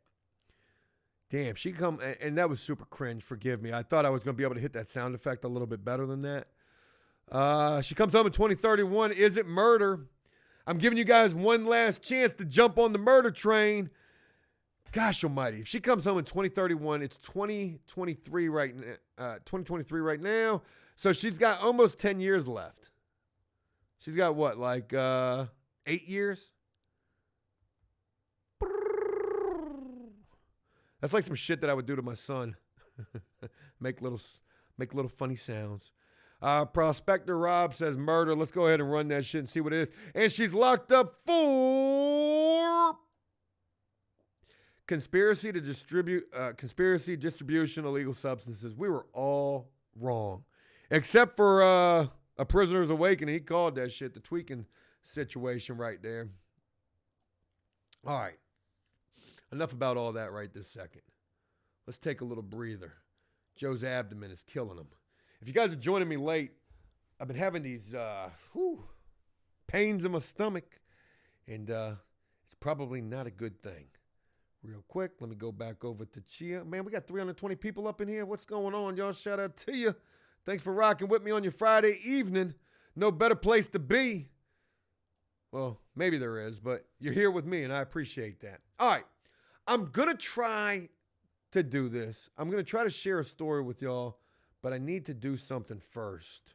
Damn, she come, and that was super cringe. Forgive me. I thought I was going to be able to hit that sound effect a little bit better than that. She comes home in 2031. Is it murder? I'm giving you guys one last chance to jump on the murder train. Gosh almighty. If she comes home in 2031, it's 2023 right now. 2023 right now. So she's got almost 10 years left. She's got what, like 8 years? That's like some shit that I would do to my son. make little funny sounds. Prospector Rob says murder. Let's go ahead and run that shit and see what it is. And she's locked up for conspiracy to distribute, distribution, illegal substances. We were all wrong. Except for A Prisoner's Awakening. He called that shit the tweaking situation right there. All right. Enough about all that right this second. Let's take a little breather. Joe's abdomen is killing him. If you guys are joining me late, I've been having these pains in my stomach, and it's probably not a good thing. Real quick, let me go back over to Chia. Man, we got 320 people up in here. What's going on, y'all? Shout out to you. Thanks for rocking with me on your Friday evening. No better place to be. Well, maybe there is, but you're here with me, and I appreciate that. All right. I'm going to try to do this. I'm going to try to share a story with y'all, but I need to do something first.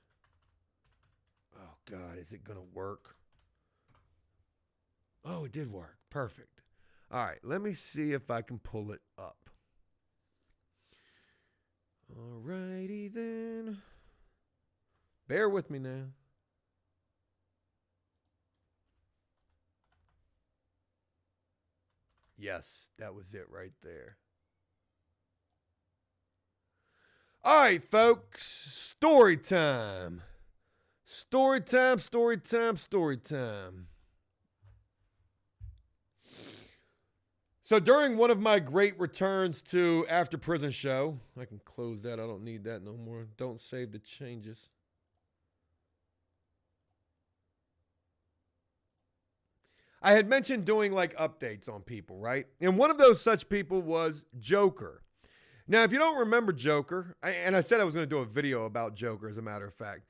Oh, God, is it going to work? Oh, it did work. Perfect. All right, let me see if I can pull it up. All righty then. Bear with me now. Yes, that was it right there. All right, folks. Story time. Story time, story time, story time. So during one of my great returns to After Prison Show, I can close that. I don't need that no more. Don't save the changes. I had mentioned doing like updates on people, right? And one of those such people was Joker. Now, if you don't remember Joker, and I said I was going to do a video about Joker, as a matter of fact.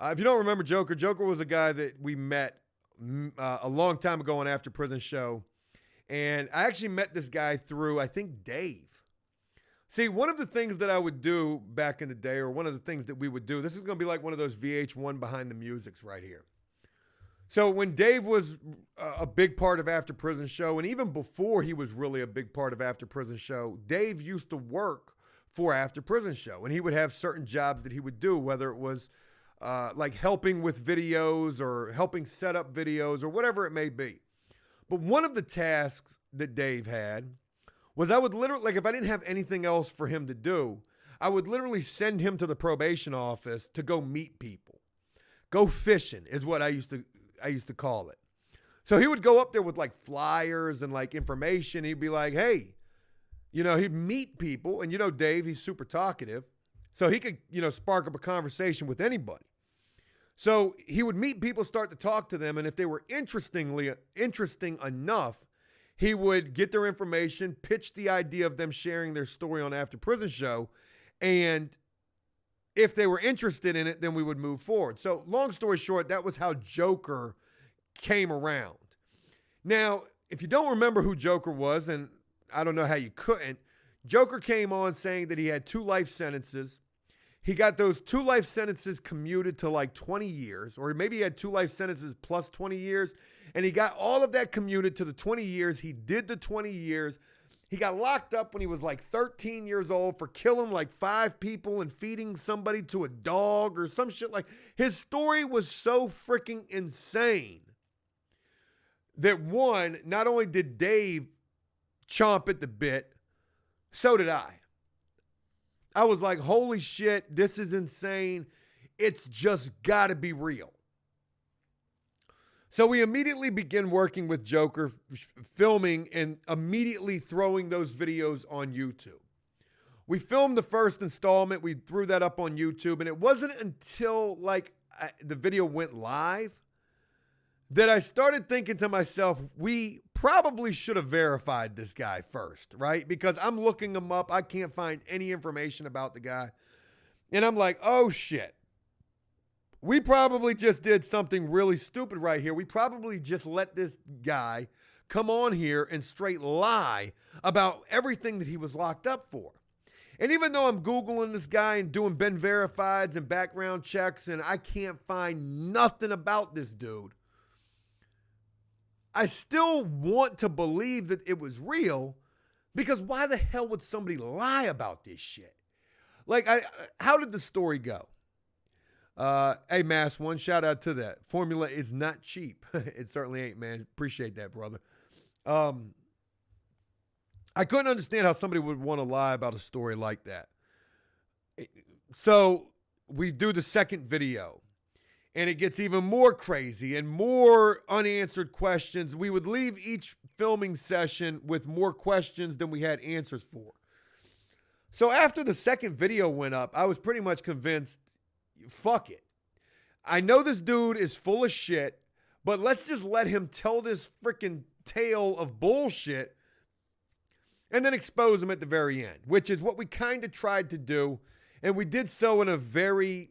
If you don't remember Joker, Joker was a guy that we met a long time ago on After Prison Show. And I actually met this guy through, I think, Dave. See, one of the things that I would do back in the day, or one of the things that we would do, this is going to be like one of those VH1 behind the musics right here. So when Dave was a big part of After Prison Show, and even before he was really a big part of After Prison Show, Dave used to work for After Prison Show. And he would have certain jobs that he would do, whether it was like helping with videos or helping set up videos or whatever it may be. But one of the tasks that Dave had was I would literally, like if I didn't have anything else for him to do, I would literally send him to the probation office to go meet people. Go fishing is what I used to call it. So he would go up there with like flyers and like information. He'd be like, hey, he'd meet people. And Dave, he's super talkative. So he could, spark up a conversation with anybody. So he would meet people, start to talk to them. And if they were interesting enough, he would get their information, pitch the idea of them sharing their story on After Prison Show. And if they were interested in it, then we would move forward. So long story short, that was how Joker came around. Now, if you don't remember who Joker was, and I don't know how you couldn't, Joker came on saying that he had 2 life sentences. He got those 2 life sentences commuted to like 20 years, or maybe he had 2 life sentences plus 20 years, and he got all of that commuted to the 20 years. He did the 20 years. He got locked up when he was like 13 years old for killing like 5 people and feeding somebody to a dog or some shit. Like, his story was so freaking insane that one, not only did Dave chomp at the bit, so did I. I was like, holy shit, this is insane. It's just got to be real. So we immediately begin working with Joker, filming and immediately throwing those videos on YouTube. We filmed the first installment. We threw that up on YouTube. And it wasn't until like the video went live that I started thinking to myself, we probably should have verified this guy first, right? Because I'm looking him up. I can't find any information about the guy. And I'm like, oh shit. We probably just did something really stupid right here. We probably just let this guy come on here and straight lie about everything that he was locked up for. And even though I'm Googling this guy and doing Ben Verifieds and background checks and I can't find nothing about this dude, I still want to believe that it was real, because why the hell would somebody lie about this shit? Like, how did the story go? Hey, Mass One, shout out to that. Formula is not cheap. It certainly ain't, man. Appreciate that, brother. I couldn't understand how somebody would want to lie about a story like that. So we do the second video, and it gets even more crazy and more unanswered questions. We would leave each filming session with more questions than we had answers for. So after the second video went up, I was pretty much convinced, fuck it. I know this dude is full of shit, but let's just let him tell this freaking tale of bullshit and then expose him at the very end, which is what we kind of tried to do. And we did so in a very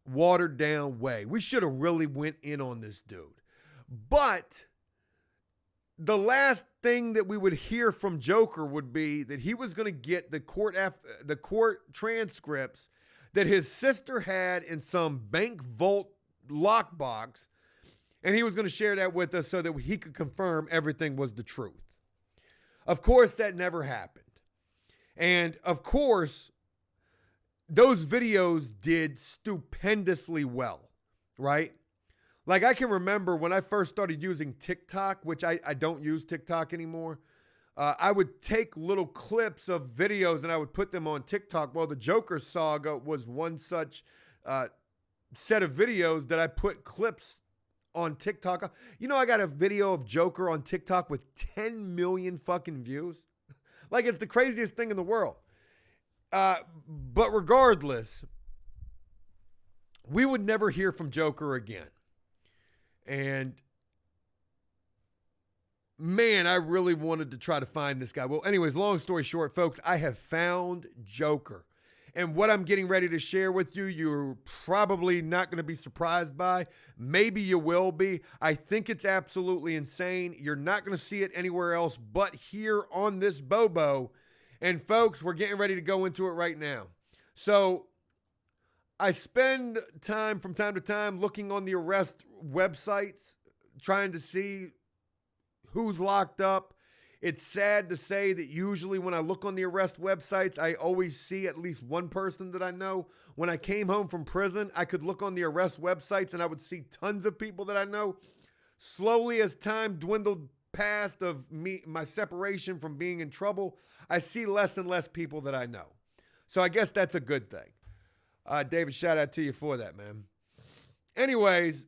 watered down way. We should have really went in on this dude. But the last thing that we would hear from Joker would be that he was going to get the court transcripts that his sister had in some bank vault lockbox, and he was going to share that with us so that he could confirm everything was the truth. Of course, that never happened. And of course, those videos did stupendously well, right? Like, I can remember when I first started using TikTok, which I don't use TikTok anymore. I would take little clips of videos and I would put them on TikTok. Well, the Joker saga was one such set of videos that I put clips on TikTok. You know, I got a video of Joker on TikTok with 10 million fucking views. Like, it's the craziest thing in the world. But regardless, we would never hear from Joker again. And man, I really wanted to try to find this guy. Well, anyways, long story short, folks, I have found Joker. And what I'm getting ready to share with you, you're probably not going to be surprised by. Maybe you will be. I think it's absolutely insane. You're not going to see it anywhere else but here on this Bobo. And folks, we're getting ready to go into it right now. So I spend time from time to time looking on the arrest websites, trying to see who's locked up. It's sad to say that usually when I look on the arrest websites, I always see at least one person that I know. When I came home from prison, I could look on the arrest websites and I would see tons of people that I know. Slowly, as time dwindled past of my separation from being in trouble, I see less and less people that I know. So I guess that's a good thing. David, shout out to you for that, man. Anyways,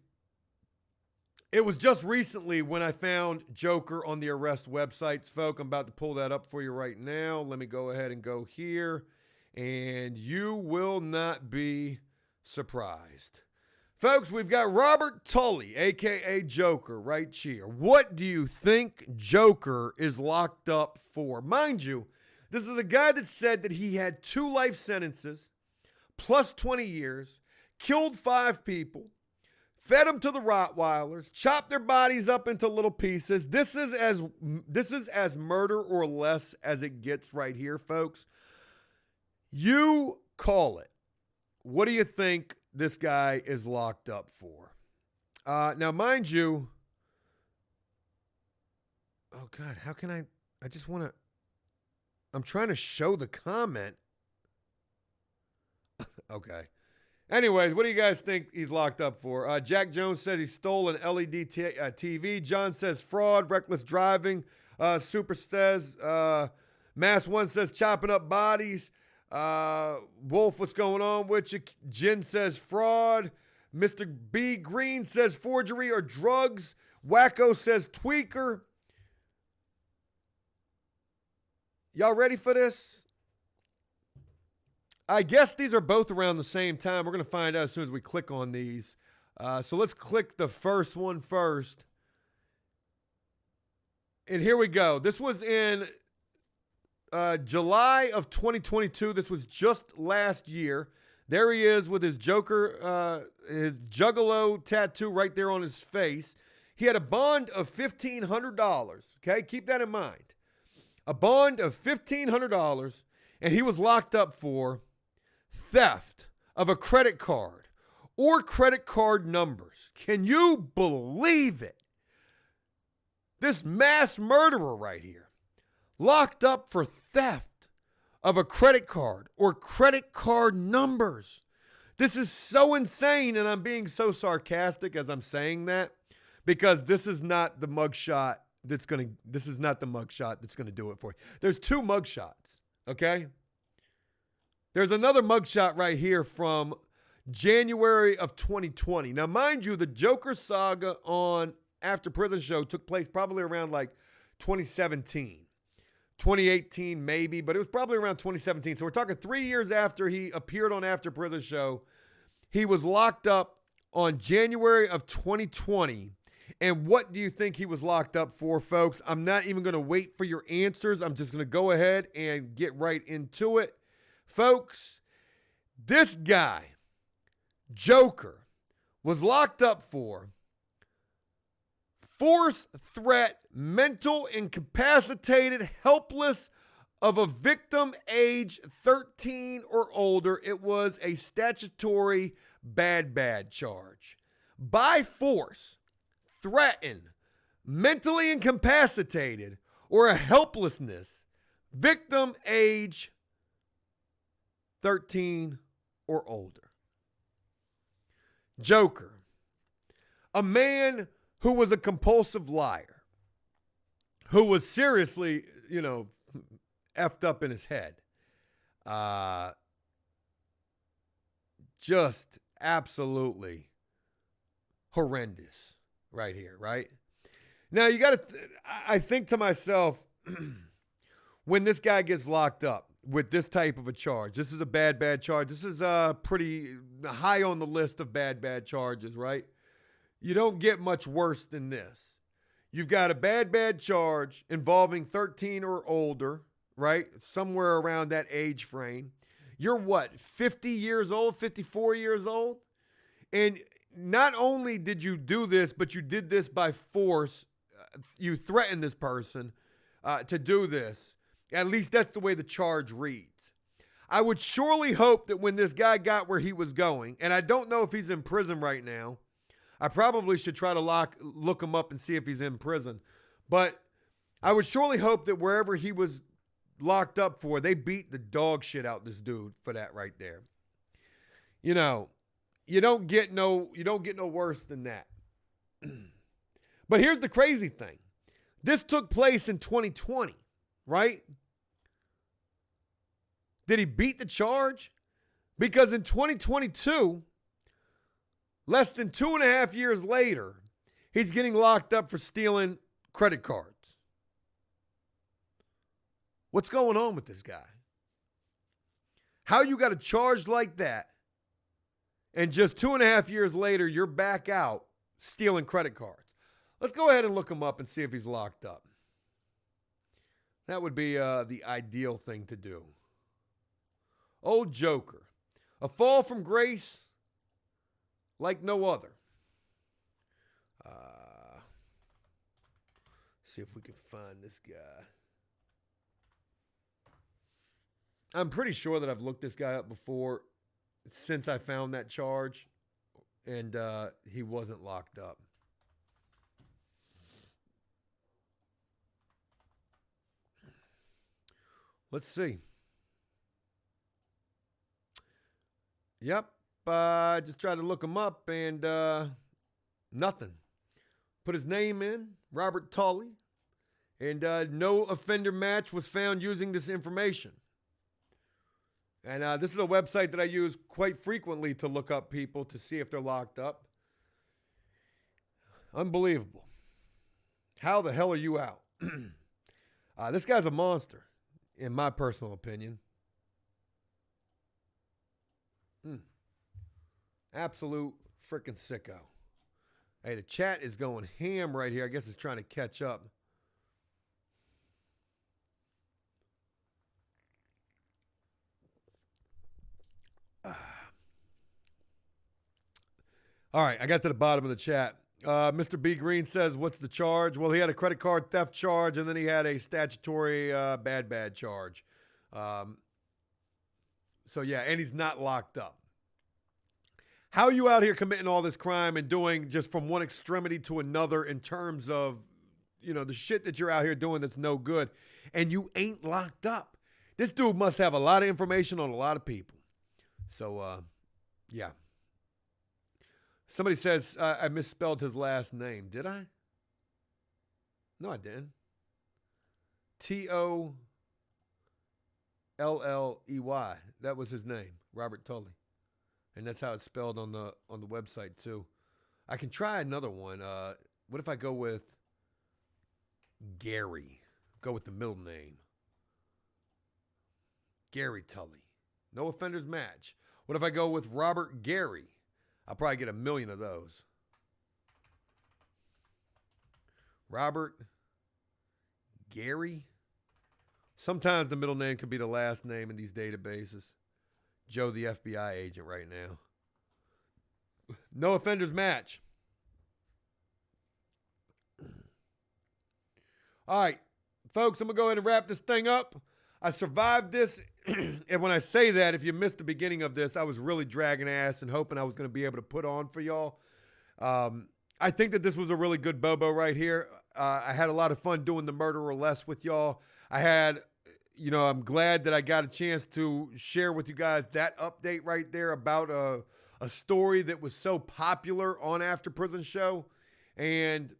it was just recently when I found Joker on the arrest websites, folk. I'm about to pull that up for you right now. Let me go ahead and go here, and you will not be surprised. Folks, we've got Robert Tully, a.k.a. Joker, right here. What do you think Joker is locked up for? Mind you, this is a guy that said that he had 2 life sentences, plus 20 years, killed 5 people, fed them to the Rottweilers, chopped their bodies up into little pieces. This is as murder or less as it gets right here, folks. You call it. What do you think this guy is locked up for? Now, mind you, oh God, how can I just want to, I'm trying to show the comment. Okay. Anyways, what do you guys think he's locked up for? Jack Jones says he stole an LED TV. John says fraud, reckless driving. Super says, Mass One says chopping up bodies. Wolf, what's going on with you? Jen says fraud. Mr. B Green says forgery or drugs. Wacko says tweaker. Y'all ready for this? I guess these are both around the same time. We're going to find out as soon as we click on these. So let's click the first one first. And here we go. This was in July of 2022. This was just last year. There he is with his Joker, his Juggalo tattoo right there on his face. He had a bond of $1,500. Okay, keep that in mind. A bond of $1,500, and he was locked up for theft of a credit card or credit card numbers. Can you believe it? This mass murderer right here, locked up for theft of a credit card or credit card numbers. This is so insane, and I'm being so sarcastic as I'm saying that because this is not the mugshot that's going to do it for you. There's two mugshots, okay? There's another mugshot right here from January of 2020. Now, mind you, the Joker saga on After Prison Show took place probably around like 2017, 2018 maybe, but it was probably around 2017. So we're talking 3 years after he appeared on After Prison Show. He was locked up on January of 2020. And what do you think he was locked up for, folks? I'm not even going to wait for your answers. I'm just going to go ahead and get right into it. Folks, this guy, Joker, was locked up for force, threat, mental incapacitated, helpless of a victim age 13 or older. It was a statutory bad charge. By force, threatened, mentally incapacitated, or a helplessness, victim age 13 or older. Joker, a man who was a compulsive liar, who was seriously, effed up in his head. Just absolutely horrendous right here, right? Now, I think to myself, when this guy gets locked up with this type of a charge, this is a bad charge. This is pretty high on the list of bad charges, right? You don't get much worse than this. You've got a bad charge involving 13 or older, right? Somewhere around that age frame. You're what, 50 years old, 54 years old? And not only did you do this, but you did this by force. You threatened this person to do this. At least that's the way the charge reads. I would surely hope that when this guy got where he was going, and I don't know if he's in prison right now. I probably should try to look him up and see if he's in prison. But I would surely hope that wherever he was locked up for, they beat the dog shit out this dude for that right there. You don't get no worse than that. But here's the crazy thing. This took place in 2020, right? Did he beat the charge? Because in 2022, less than 2.5 years later, he's getting locked up for stealing credit cards. What's going on with this guy? How you got a charge like that, and just 2.5 years later, you're back out stealing credit cards? Let's go ahead and look him up and see if he's locked up. That would be the ideal thing to do. Old Joker. A fall from grace like no other. See if we can find this guy. I'm pretty sure that I've looked this guy up before since I found that charge, and he wasn't locked up. Let's see. Yep. Just tried to look him up and nothing. Put his name in, Robert Tolley, and no offender match was found using this information. And this is a website that I use quite frequently to look up people to see if they're locked up. Unbelievable. How the hell are you out? This guy's a monster, in my personal opinion. Absolute Freaking sicko. Hey, the chat is going ham right here. I guess it's trying to catch up. All right, I got to the bottom of the chat. Mr. B. Green says, what's the charge? Well, he had a credit card theft charge, and then he had a statutory bad charge. So, yeah, and he's not locked up. How are you out here committing all this crime and doing just from one extremity to another in terms of, you know, the shit that you're out here doing that's no good, and you ain't locked up? This dude must have a lot of information on a lot of people. So, yeah. Somebody says I misspelled his last name. Did I? No, I didn't. Tolley. That was his name, Robert Tully. And that's how it's spelled on the website too. I can try another one. What if I go with Gary? Go with the middle name. Gary Tully. No offenders match. What if I go with Robert Gary? I'll probably get 1 million of those. Robert Gary. Sometimes the middle name could be the last name in these databases. Joe, the FBI agent right now. No offenders match. All right, folks, I'm going to go ahead and wrap this thing up. I survived this. And when I say that, if you missed the beginning of this, I was really dragging ass and hoping I was going to be able to put on for y'all. I think that this was a really good Bobo right here. I had a lot of fun doing the murder or less with y'all. I'm glad that I got a chance to share with you guys that update right there about a story that was so popular on After Prison Show. And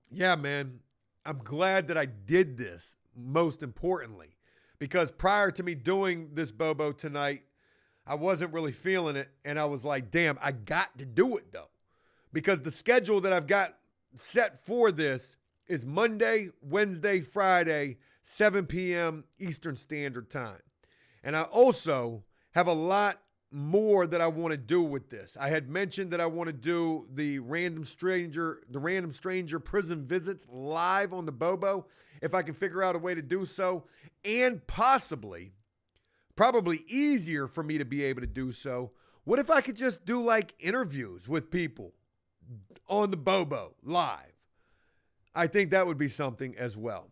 yeah, man, I'm glad that I did this, most importantly. Because prior to me doing this Bobo tonight, I wasn't really feeling it. And I was like, damn, I got to do it though. Because the schedule that I've got set for this is Monday, Wednesday, Friday, 7 p.m. Eastern Standard Time. And I also have a lot more that I want to do with this. I had mentioned that I want to do the random stranger prison visits live on the Bobo, if I can figure out a way to do so, and probably easier for me to be able to do so. What if I could just do like interviews with people on the Bobo live? I think that would be something as well.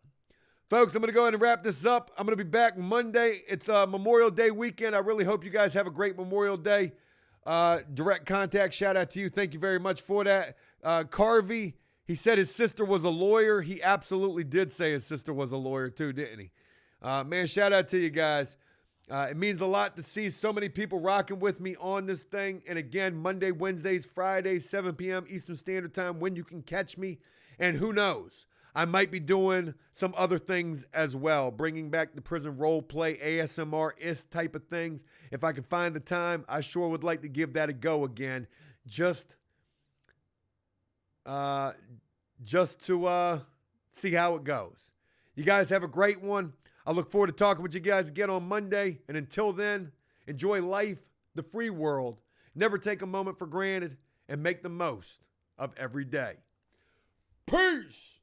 Folks, I'm going to go ahead and wrap this up. I'm going to be back Monday. It's Memorial Day weekend. I really hope you guys have a great Memorial Day. Direct contact, shout out to you. Thank you very much for that. Carvey, he said his sister was a lawyer. He absolutely did say his sister was a lawyer too, didn't he? Man, shout out to you guys. It means a lot to see so many people rocking with me on this thing. And again, Monday, Wednesdays, Fridays, 7 p.m. Eastern Standard Time when you can catch me. And who knows? I might be doing some other things as well, bringing back the prison role play, ASMR-ish type of things. If I can find the time, I sure would like to give that a go again, just to see how it goes. You guys have a great one. I look forward to talking with you guys again on Monday. And until then, enjoy life, the free world. Never take a moment for granted and make the most of every day. Peace!